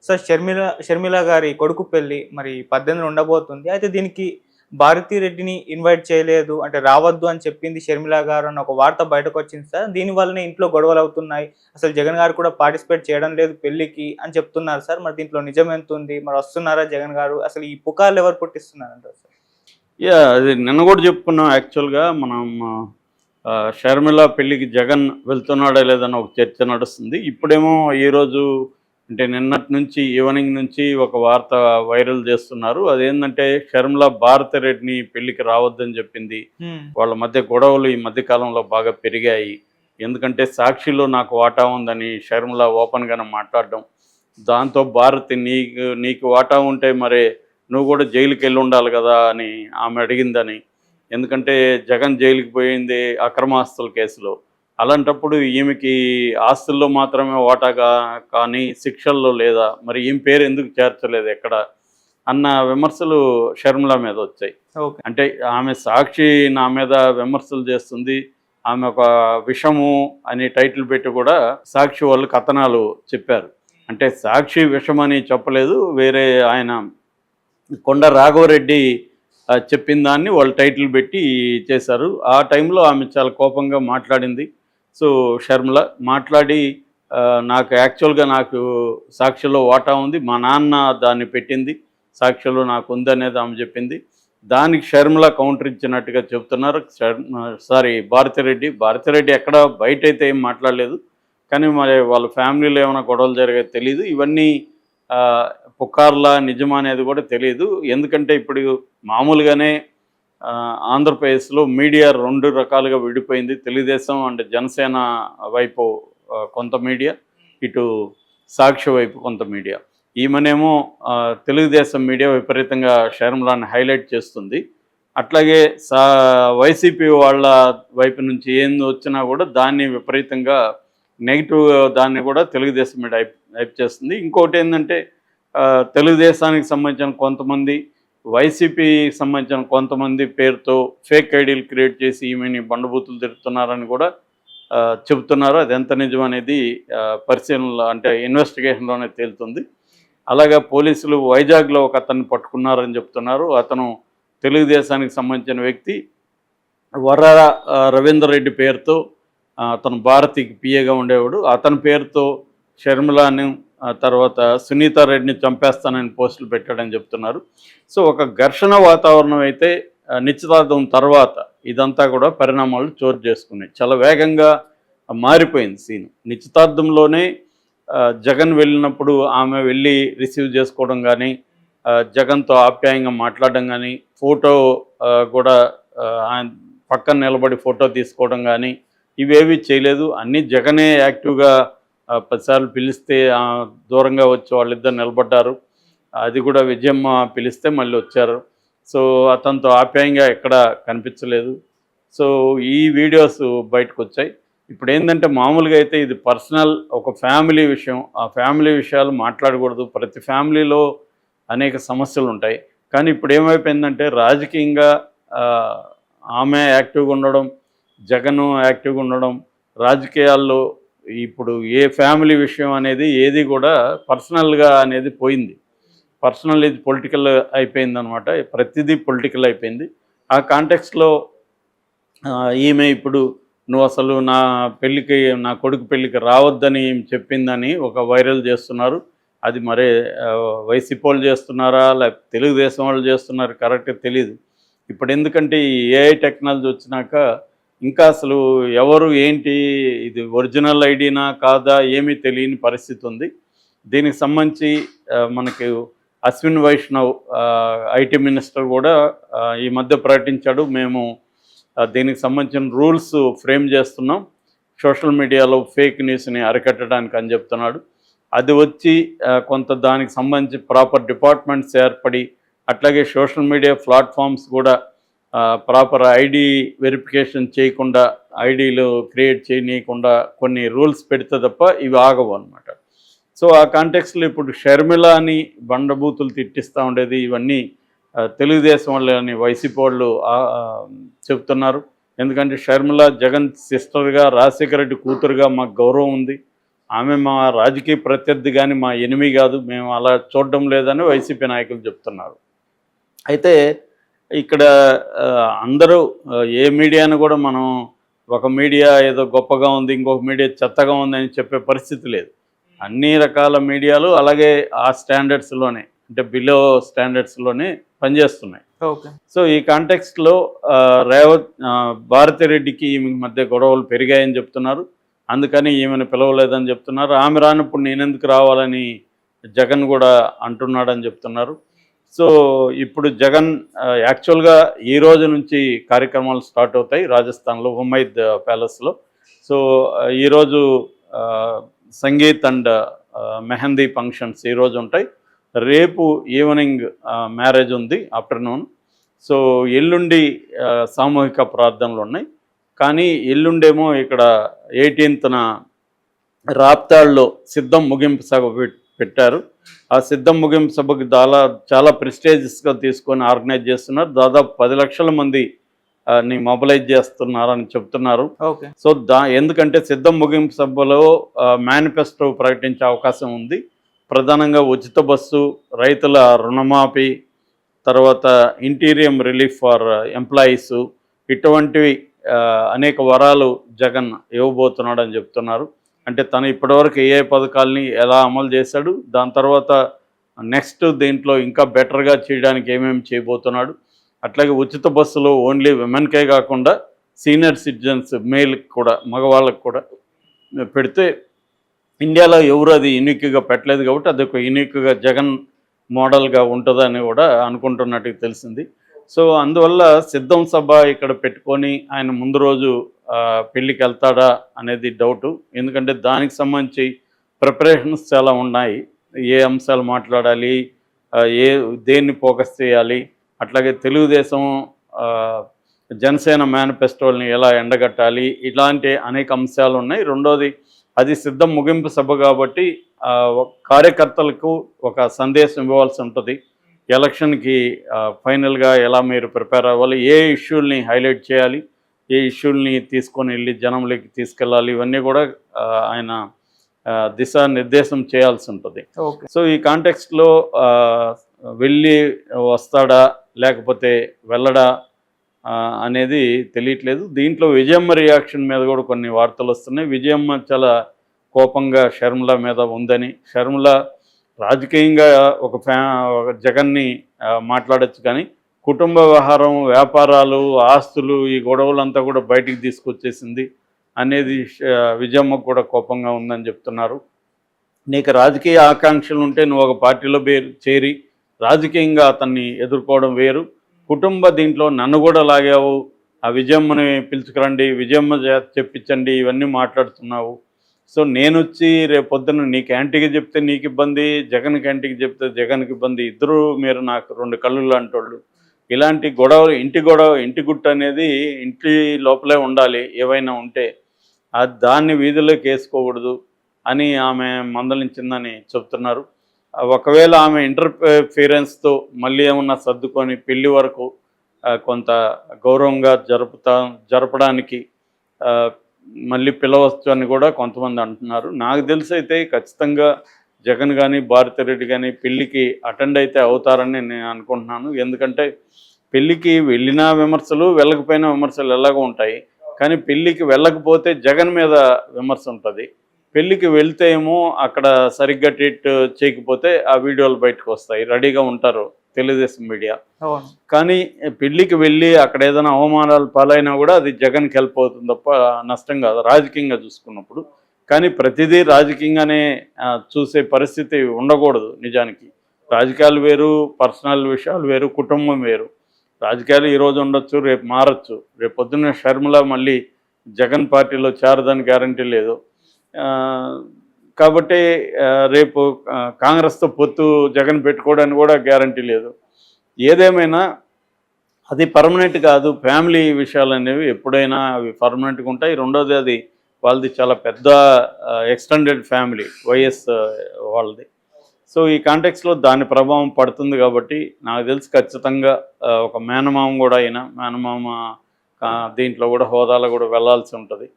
Sir Sharmila గారి కొడుకు పెళ్లి మరి 18 ఉండబోతుంది. అయితే దీనికి భారతి రెడ్డిని ఇన్వైట్ చేయలేదు. అంటే రావద్దు అని చెప్పింది షర్మిల గారు అన్న ఒక వార్త బయటకొచ్చింది సార్. దీని వల్లనే ఇంట్లో గొడవలవుతున్నాయి. అసలు జగన్ గారు కూడా పార్టిసిపేట్ చేయడం లేదు పెళ్ళికి అని చెప్తున్నారు సార్. మరి దీంట్లో నిజం ఎంతుంది? మరి వస్తున్నారా జగన్ గారు? అసలు ఈ పుకార్లు ఎవరు పుట్టిస్తున్నారంటారు సార్? అది నిన్న కూడా చెప్పుకున్నాం. యాక్చువల్‌గా మనం షర్మిల పెళ్ళికి జగన్ వెళ్తున్నాడా లేదన్న ఒక చర్చ నడుస్తుంది. ఇప్పుడేమో ఈరోజు అంటే నిన్నటి నుంచి ఈవినింగ్ నుంచి ఒక వార్త వైరల్ చేస్తున్నారు. అదేంటంటే షర్మిల భారతిరెడ్డిని పెళ్ళికి రావద్దని చెప్పింది. వాళ్ళ మధ్య గొడవలు ఈ మధ్య కాలంలో బాగా పెరిగాయి. ఎందుకంటే సాక్షిలో నాకు వాటా ఉందని షర్మిల ఓపెన్గానే మాట్లాడడం. దాంతో భారతి నీకు వాటా ఉంటే మరి నువ్వు కూడా జైలుకి వెళ్ళి ఉండాలి కదా అని ఆమె అడిగిందని. ఎందుకంటే జగన్ జైలుకి పోయింది అక్రమాస్తుల కేసులో. అలాంటప్పుడు ఈమెకి ఆస్తుల్లో మాత్రమే వాటాగా కానీ శిక్షల్లో లేదా, మరి ఈమె పేరు ఎందుకు చేర్చలేదు ఎక్కడ అన్న విమర్శలు షర్మిల మీద వచ్చాయి. అంటే ఆమె సాక్షి నా మీద విమర్శలు చేస్తుంది, ఆమె ఒక విషము అని టైటిల్ పెట్టి కూడా సాక్షి వాళ్ళు కథనాలు చెప్పారు. అంటే సాక్షి విషమని చెప్పలేదు, వేరే ఆయన కొండ రాఘవరెడ్డి చెప్పిన దాన్ని వాళ్ళు టైటిల్ పెట్టి చేశారు. ఆ టైంలో ఆమె చాలా కోపంగా మాట్లాడింది. సో షర్మిల మాట్లాడి నాకు సాక్షిలో వాటా ఉంది, మా నాన్న దాన్ని పెట్టింది, సాక్షిలో నాకు ఉందనేది ఆమె చెప్పింది. దానికి షర్మిల కౌంటర్ ఇచ్చినట్టుగా చెప్తున్నారు. భారతిరెడ్డి ఎక్కడ బయట అయితే ఏం మాట్లాడలేదు, కానీ మరి వాళ్ళ ఫ్యామిలీలో ఏమైనా గొడవలు జరిగేది తెలియదు. ఇవన్నీ పుకార్లా నిజమా అనేది కూడా తెలియదు. ఎందుకంటే ఇప్పుడు మామూలుగానే ఆంధ్రప్రదేశ్లో మీడియా 2 రకాలుగా విడిపోయింది. తెలుగుదేశం అండ్ జనసేన వైపు కొంత మీడియా, ఇటు సాక్షి వైపు కొంత మీడియా. ఈమెనేమో తెలుగుదేశం మీడియా విపరీతంగా షర్మిలాని హైలైట్ చేస్తుంది. అట్లాగే వైసీపీ వాళ్ళ వైపు నుంచి ఏంది వచ్చినా కూడా దాన్ని విపరీతంగా నెగిటివ్ దాన్ని కూడా తెలుగుదేశం మీడియా హైప్ చేస్తుంది. ఇంకోటి ఏంటంటే తెలుగుదేశానికి సంబంధించిన కొంతమంది, వైసీపీకి సంబంధించిన కొంతమంది పేరుతో ఫేక్ ఐడీలు క్రియేట్ చేసి ఈమెని బండబూతులు తిరుగుతున్నారని కూడా చెబుతున్నారు. అది ఎంత నిజం అనేది పరిశీలనలో అంటే ఇన్వెస్టిగేషన్లోనే తేలుతుంది. అలాగే పోలీసులు వైజాగ్లో ఒక అతన్ని పట్టుకున్నారని చెప్తున్నారు. అతను తెలుగుదేశానికి సంబంధించిన వ్యక్తి, వర్ర రవీందర్ రెడ్డి పేరుతో అతను భారతికి పిఏగా ఉండేవాడు. అతని పేరుతో షర్మిలాని తర్వాత సునీతారెడ్డిని చంపేస్తానని పోస్టులు పెట్టాడని చెప్తున్నారు. సో ఒక ఘర్షణ వాతావరణం అయితే నిశ్చితార్థం తర్వాత ఇదంతా కూడా పరిణామాలు చోటు చేసుకున్నాయి. చాలా వేగంగా మారిపోయింది సీన్. నిశ్చితార్థంలోనే జగన్ వెళ్ళినప్పుడు ఆమె వెళ్ళి రిసీవ్ చేసుకోవడం కానీ, జగన్తో ఆప్యాయంగా మాట్లాడడం కానీ, ఫోటో కూడా ఆయన పక్కన నిలబడి ఫోటో తీసుకోవడం కానీ ఇవేవి చేయలేదు. అన్నీ జగనే యాక్టివ్గా 10 సార్లు పిలిస్తే దూరంగా వచ్చి వాళ్ళిద్దరు నిలబడ్డారు. అది కూడా విజయమ్మ పిలిస్తే మళ్ళీ వచ్చారు. సో అతనితో ఆప్యాయంగా ఎక్కడ కనిపించలేదు. సో ఈ వీడియోస్ బయటకు వచ్చాయి. ఇప్పుడు ఏంటంటే మామూలుగా అయితే ఇది పర్సనల్ ఒక ఫ్యామిలీ విషయం. ఆ ఫ్యామిలీ విషయాలు మాట్లాడకూడదు. ప్రతి ఫ్యామిలీలో అనేక సమస్యలు ఉంటాయి. కానీ ఇప్పుడు ఏమైపోయిందంటే రాజకీయంగా ఆమె యాక్టివ్గా ఉండడం, జగన్ యాక్టివ్గా ఉండడం, రాజకీయాల్లో ఇప్పుడు ఏ ఫ్యామిలీ విషయం అనేది ఏది కూడా పర్సనల్గా అనేది పోయింది. పర్సనల్ ఇది పొలిటికల్ అయిపోయిందనమాట. ప్రతిదీ పొలిటికల్ అయిపోయింది. ఆ కాంటెక్స్లో ఈమె ఇప్పుడు నువ్వు అసలు నా కొడుకు పెళ్ళికి రావద్దని చెప్పిందని ఒక వైరల్ చేస్తున్నారు. అది మరే వైసీపీ వాళ్ళు చేస్తున్నారా లేకపోతే తెలుగుదేశం వాళ్ళు చేస్తున్నారు కరెక్ట్గా తెలియదు. ఇప్పుడు ఎందుకంటే ఈ ఏఐ టెక్నాలజీ వచ్చినాక ఇంకా అసలు ఎవరు ఏంటి, ఇది ఒరిజినల్ ఐడీనా కాదా ఏమీ తెలియని పరిస్థితి ఉంది. దీనికి సంబంధించి మనకి అశ్విన్ వైష్ణవ్ ఐటీ మినిస్టర్ కూడా ఈ మధ్య ప్రకటించాడు, మేము దీనికి సంబంధించిన రూల్స్ ఫ్రేమ్ చేస్తున్నాం, సోషల్ మీడియాలో ఫేక్ న్యూస్ని అరికట్టడానికి అని చెప్తున్నాడు. అది వచ్చి కొంత దానికి సంబంధించి ప్రాపర్ డిపార్ట్మెంట్స్ ఏర్పడి, అట్లాగే సోషల్ మీడియా ప్లాట్ఫామ్స్ కూడా ప్రాపర్ ఐడి వెరిఫికేషన్ చేయకుండా, ఐడీలు క్రియేట్ చేయనీయకుండా కొన్ని రూల్స్ పెడితే తప్ప ఇవి ఆగవు అనమాట. సో ఆ కాంటెక్స్లో ఇప్పుడు షర్మిలాని బండబూతులు తిట్టిస్తూ ఉండేది ఇవన్నీ తెలుగుదేశం వాళ్ళు అని వైసీపీ వాళ్ళు చెప్తున్నారు. ఎందుకంటే షర్మిల జగన్ సిస్టర్గా, రాజశేఖర రెడ్డి కూతురుగా మాకు గౌరవం ఉంది. ఆమె మా రాజకీయ ప్రత్యర్థి కానీ మా ఎనిమి కాదు, మేము అలా చూడడం లేదని వైసీపీ నాయకులు చెప్తున్నారు. అయితే ఇక్కడ అందరూ ఏ మీడియాను కూడా మనం ఒక మీడియా ఏదో గొప్పగా ఉంది, ఇంకొక మీడియా చెత్తగా ఉంది అని చెప్పే పరిస్థితి లేదు. అన్ని రకాల మీడియాలు అలాగే ఆ స్టాండర్డ్స్లోనే, అంటే బిలో స్టాండర్డ్స్లోనే పనిచేస్తున్నాయి. ఓకే. సో ఈ కాంటెక్స్ట్లో భారతిరెడ్డికి ఈమె మధ్య గొడవలు పెరిగాయని చెప్తున్నారు. అందుకని ఈమెను పిలవలేదని చెప్తున్నారు. ఆమె రానప్పుడు నేనెందుకు రావాలని జగన్ కూడా అంటున్నాడని చెప్తున్నారు. సో ఇప్పుడు జగన్ యాక్చువల్గా ఈ రోజు నుంచి కార్యక్రమాలు స్టార్ట్ అవుతాయి రాజస్థాన్లో ఉమైద్ ప్యాలెస్లో. సో ఈరోజు సంగీత్ అండ్ మెహందీ ఫంక్షన్స్ ఈరోజు ఉంటాయి. రేపు ఈవినింగ్ మ్యారేజ్ ఉంది ఆఫ్టర్నూన్. సో ఎల్లుండి సామూహిక ప్రార్థనలు ఉన్నాయి. కానీ ఎల్లుండేమో ఇక్కడ 18న రాప్తాడ్లో సిద్ధం ముగింపు సభ పెట్టారు. ఆ సిద్ధం ముగింపు సభకు చాలా ప్రెస్టేజియస్గా తీసుకొని ఆర్గనైజ్ చేస్తున్నారు. దాదాపు 10 లక్షల మంది ని మొబిలైజ్ చేస్తున్నారని చెప్తున్నారు. ఓకే. సో ఎందుకంటే సిద్ధం ముగింపు సభలో మేనిఫెస్టో ప్రకటించే అవకాశం ఉంది. ప్రధానంగా ఉచిత బస్సు, రైతుల రుణమాఫీ, తర్వాత ఇంటీరియం రిలీఫ్ ఫర్ ఎంప్లాయీస్, ఇటువంటివి అనేక వరాలు జగన్ ఇవ్వబోతున్నాడు అని చెప్తున్నారు. అంటే తను ఇప్పటివరకు ఏ పథకాలని ఎలా అమలు చేశాడు, దాని తర్వాత నెక్స్ట్ దీంట్లో ఇంకా బెటర్గా చేయడానికి ఏమేమి చేయబోతున్నాడు. అట్లాగే ఉచిత బస్సులో ఓన్లీ విమెన్కే కాకుండా సీనియర్ సిటిజన్స్, మేల్కి కూడా, మగవాళ్ళకి కూడా పెడితే ఇండియాలో ఎవరు అది యూనిక్గా పెట్టలేదు కాబట్టి అది ఒక యూనిక్గా జగన్ మోడల్గా ఉంటుందని కూడా అనుకుంటున్నట్టుగా తెలిసింది. సో అందువల్ల సిద్ధం సభ ఇక్కడ పెట్టుకొని ఆయన ముందు రోజు పెళ్ళికి వెళ్తాడా అనేది డౌటు. ఎందుకంటే దానికి సంబంధించి ప్రిపరేషన్స్ చాలా ఉన్నాయి. ఏ అంశాలు మాట్లాడాలి, దేన్ని ఫోకస్ చేయాలి, అట్లాగే తెలుగుదేశం జనసేన మేనిఫెస్టోల్ని ఎలా ఎండగట్టాలి, ఇలాంటి అనేక అంశాలు ఉన్నాయి. రెండోది అది సిద్ధం ముగింపు సభ కాబట్టి కార్యకర్తలకు ఒక సందేశం ఇవ్వాల్సి ఉంటుంది. ఎలక్షన్కి ఫైనల్గా ఎలా మీరు ప్రిపేర్ అవ్వాలి, ఏ ఇష్యూల్ని హైలైట్ చేయాలి, ఏ ఇష్యూల్ని తీసుకొని వెళ్ళి జనంలోకి తీసుకెళ్ళాలి, ఇవన్నీ కూడా ఆయన దిశానిర్దేశం చేయాల్సి ఉంటుంది. సో ఈ కాంటెక్స్ట్లో వెళ్ళి వస్తాడా లేకపోతే వెళ్ళడా అనేది తెలియట్లేదు. దీంట్లో విజయమ్మ రియాక్షన్ మీద కూడా కొన్ని వార్తలు వస్తున్నాయి. విజయమ్మ చాలా కోపంగా షర్మిల మీద ఉందని, షర్మిల రాజకీయంగా ఒక జగన్ని మాట్లాడచ్చు కానీ కుటుంబ వ్యవహారం, వ్యాపారాలు, ఆస్తులు, ఈ గొడవలంతా కూడా బయటికి తీసుకొచ్చేసింది అనేది విజయమ్మకు కూడా కోపంగా ఉందని చెప్తున్నారు. నీకు రాజకీయ ఆకాంక్షలు ఉంటే నువ్వు ఒక పార్టీలో చేరి రాజకీయంగా అతన్ని ఎదుర్కోవడం వేరు. కుటుంబ దీంట్లో నన్ను కూడా లాగావు, ఆ విజయమ్మని పిలుచుకురండి, విజయమ్మ చెప్పించండి, ఇవన్నీ మాట్లాడుతున్నావు. సో నేను వచ్చి రేపు పొద్దున్న నీకు యాంటీకి చెప్తే నీకు ఇబ్బంది, జగన్కి యాంటీకి చెప్తే జగన్కి ఇబ్బంది, ఇద్దరు మీరు నాకు 2 కళ్ళు లాంటోళ్ళు. ఇలాంటి ఇంటి గుట్టు అనేది ఇంటి లోపలే ఉండాలి. ఏవైనా ఉంటే దాన్ని వీధుల్లోకి వేసుకోకూడదు అని ఆమె మందలించిందని చెప్తున్నారు. ఒకవేళ ఆమె ఇంటర్ఫీరెన్స్తో మళ్ళీ ఏమన్నా సర్దుకొని పెళ్లి వరకు కొంత గౌరవంగా జరపడానికి మళ్ళీ పిలవచ్చు అని కూడా కొంతమంది అంటున్నారు. నాకు తెలిసి అయితే ఖచ్చితంగా జగన్ కానీ భారతిరెడ్డి కానీ పెళ్ళికి అటెండ్ అయితే అవుతారని నేను అనుకుంటున్నాను. ఎందుకంటే పెళ్ళికి వెళ్ళినా విమర్శలు, వెళ్ళకపోయినా విమర్శలు ఎలాగో ఉంటాయి. కానీ పెళ్ళికి వెళ్ళకపోతే జగన్ మీద విమర్శ ఉంటుంది. పెళ్ళికి వెళ్తే ఏమో అక్కడ సరిగ్గా ట్రీట్ చేయకపోతే ఆ వీడియోలు బయటకు వస్తాయి, రెడీగా ఉంటారు తెలుగుదేశం మీడియా. కానీ పెళ్ళికి వెళ్ళి అక్కడ ఏదైనా అవమానాలు పాలైనా కూడా అది జగన్కి హెల్ప్ అవుతుంది తప్ప నష్టం కాదు రాజకీయంగా చూసుకున్నప్పుడు. కానీ ప్రతిదీ రాజకీయంగానే చూసే పరిస్థితి ఉండకూడదు. నిజానికి రాజకీయాలు వేరు, పర్సనల్ విషయాలు వేరు, కుటుంబం వేరు. రాజకీయాలు ఈరోజు ఉండొచ్చు, రేపు మారచ్చు. రేపు పొద్దున్న షర్మిల మళ్ళీ జగన్ పార్టీలో చేరదని గ్యారంటీ లేదు. కాబట్టి రేపు కాంగ్రెస్తో పొత్తు జగన్ పెట్టుకోవడానికి కూడా గ్యారంటీ లేదు. ఏదేమైనా అది పర్మనెంట్ కాదు. ఫ్యామిలీ విషయాలు అనేవి ఎప్పుడైనా అవి పర్మనెంట్గా ఉంటాయి. రెండోది అది వాళ్ళది చాలా పెద్ద ఎక్స్టెండెడ్ ఫ్యామిలీ, వైఎస్ వాళ్ళది. సో ఈ కాంటెక్స్లో దాని ప్రభావం పడుతుంది కాబట్టి నాకు తెలిసి ఖచ్చితంగా ఒక మేనమామ కూడా అయినా, మేనమామ దీంట్లో కూడా హోదాలో కూడా వెళ్ళాల్సి ఉంటుంది.